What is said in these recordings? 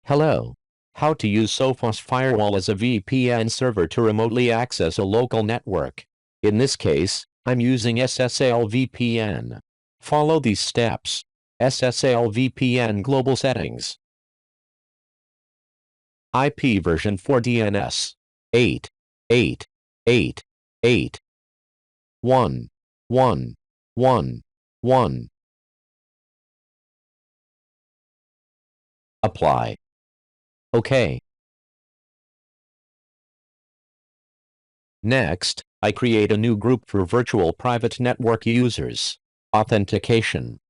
Hello. How to use Sophos Firewall as a VPN server to remotely access a local network. In this case, I'm using SSL VPN. Follow these steps. SSL VPN Global Settings. IP version for DNS. 8.8.8.8.1.1.1.1. Apply. OK. Next, I create a new group for virtual private network users. Authentication.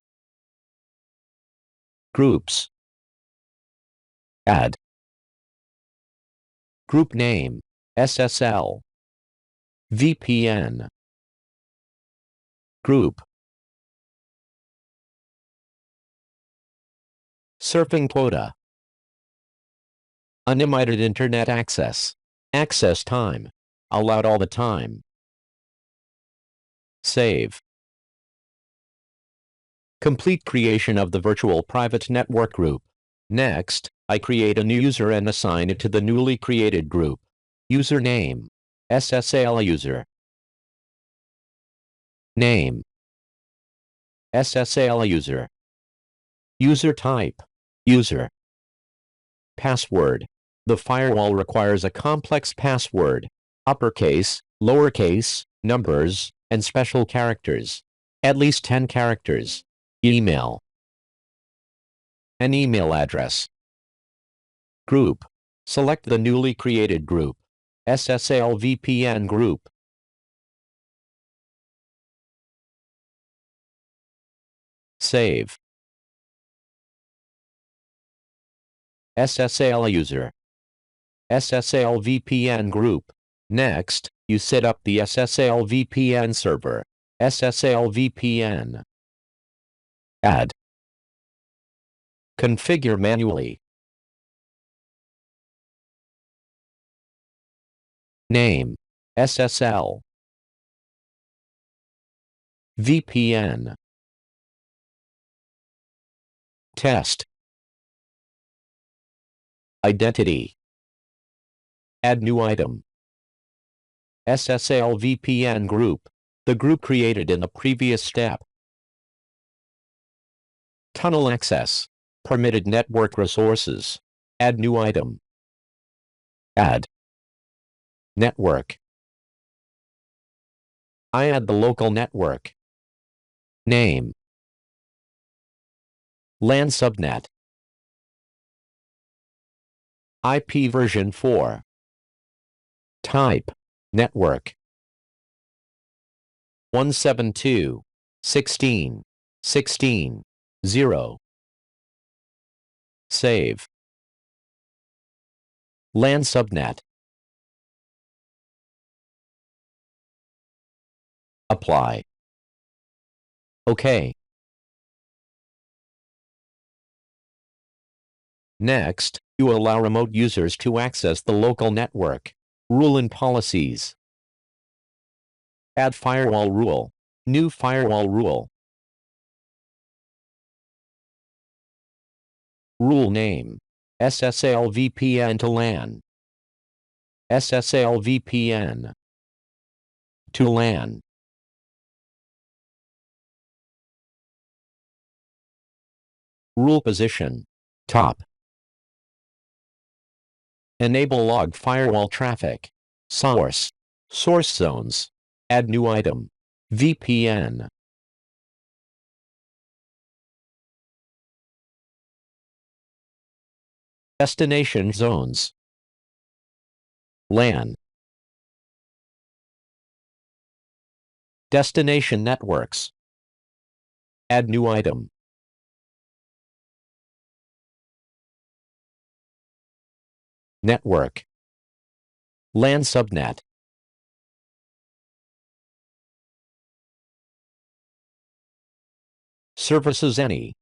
Groups. Add. Group name, SSL. VPN. Group. Surfing quota. Unlimited internet access. Access time. Allowed all the time. Save. Complete creation of the virtual private network group. Next, I create a new user and assign it to the newly created group. Username, SSL user. Name, SSL user. User type, user. Password. The firewall requires a complex password, uppercase, lowercase, numbers, and special characters. At least 10 characters. Email. An email address. Group. Select the newly created group. SSL VPN group. Save. SSL user. SSL VPN group. Next, you set up the SSL VPN server. SSL VPN. Add. Configure manually. Name, SSL. VPN. Test. Identity. Add new item. SSL VPN group. The group created in the previous step. Tunnel access. Permitted network resources. Add new item. Add. Network. I add the local network. Name. LAN subnet. IP version 4. Type. Network. 172.16.16.0. Save. LAN subnet. Apply. OK. Next, you allow remote users to access the local network. Rule and policies. Add firewall rule. New firewall rule. Rule name. SSL VPN to LAN. SSL VPN to LAN. Rule position. Top. Enable log firewall traffic. Source. Source zones. Add new item. VPN. Destination zones. LAN. Destination networks. Add new item. Network. LAN subnet. Services any.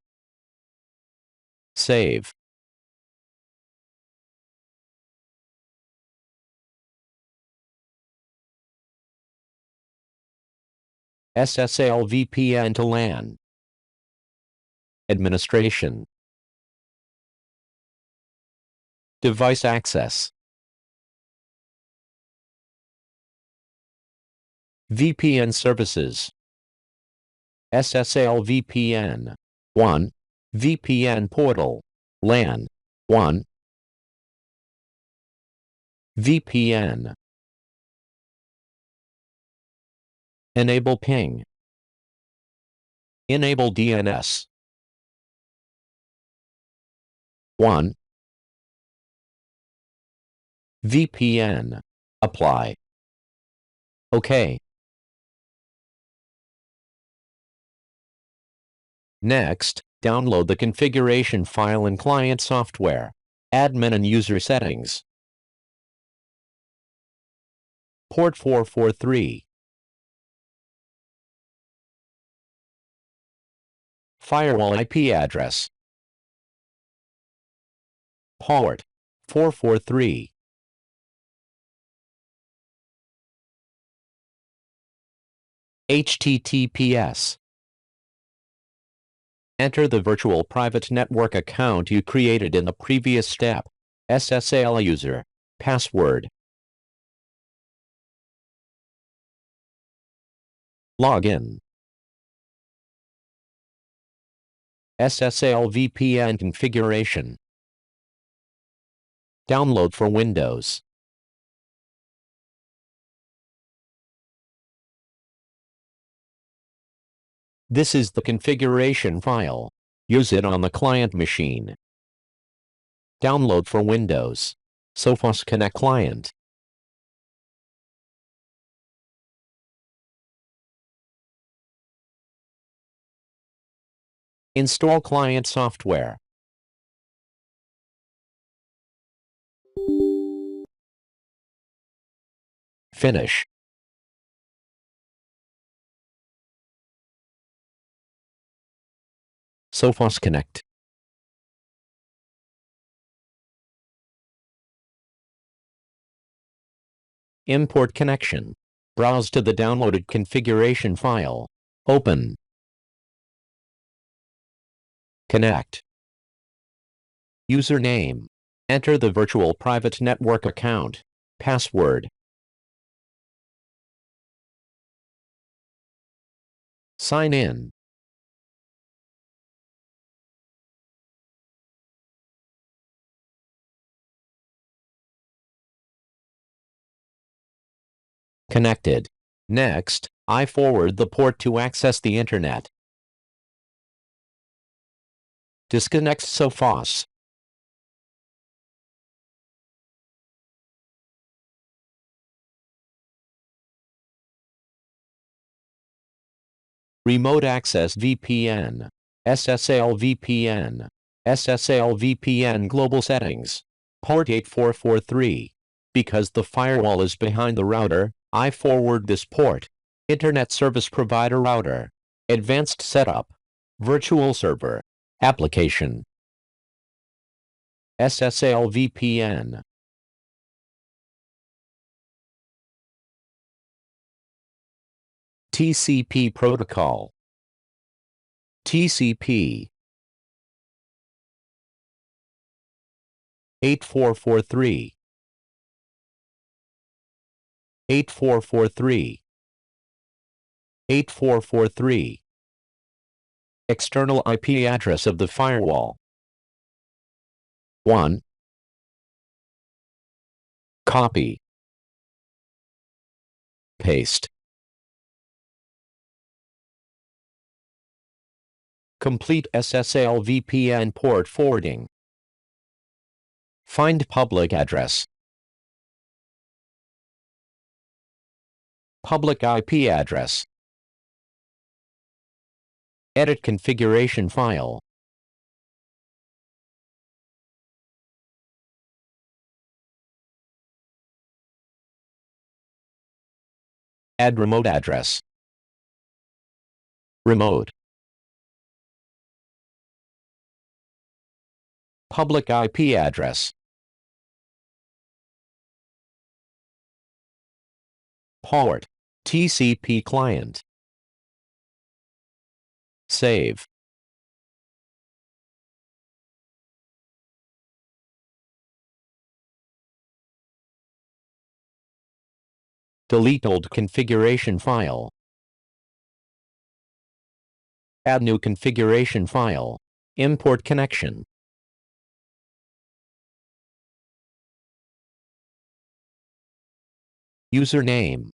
Save. SSL VPN to LAN. Administration. Device access. VPN services. SSL VPN. 1. VPN portal. LAN. 1. VPN. Enable ping. Enable DNS. 1. VPN. Apply. OK. Next, download the configuration file in client software. Admin and user settings. Port 443. Firewall IP address. Port 443. HTTPS. Enter the virtual private network account you created in the previous step. SSL user. Password. Login. SSL VPN configuration. Download for Windows. This is the configuration file. Use it on the client machine. Download for Windows. Sophos Connect client. Install client software. Finish. Sophos Connect. Import connection. Browse to the downloaded configuration file. Open. Connect. Username. Enter the virtual private network account. Password. Sign in. Connected. Next, I forward the port to access the Internet. Disconnect Sophos. Remote Access VPN. SSL VPN. SSL VPN Global Settings. Port 8443. Because the firewall is behind the router, I forward this port. Internet Service Provider Router. Advanced Setup. Virtual Server. Application. SSL VPN. TCP Protocol. TCP 8443. 8443. 8443. External IP address of the firewall. 1. Copy. Paste. Complete SSL VPN port forwarding. Find public address. Public IP address. Edit configuration file. Add remote address. Remote. Public IP address. Port. TCP client. Save. Delete old configuration file. Add new configuration file. Import connection. Username.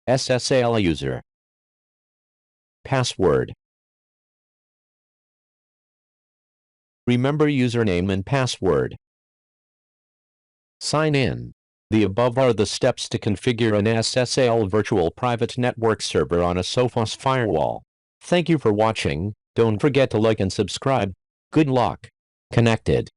SSL user. Password. Remember username and password. Sign in. The above are the steps to configure an SSL virtual private network server on a Sophos firewall. Thank you for watching. Don't forget to like and subscribe. Good luck. Connected.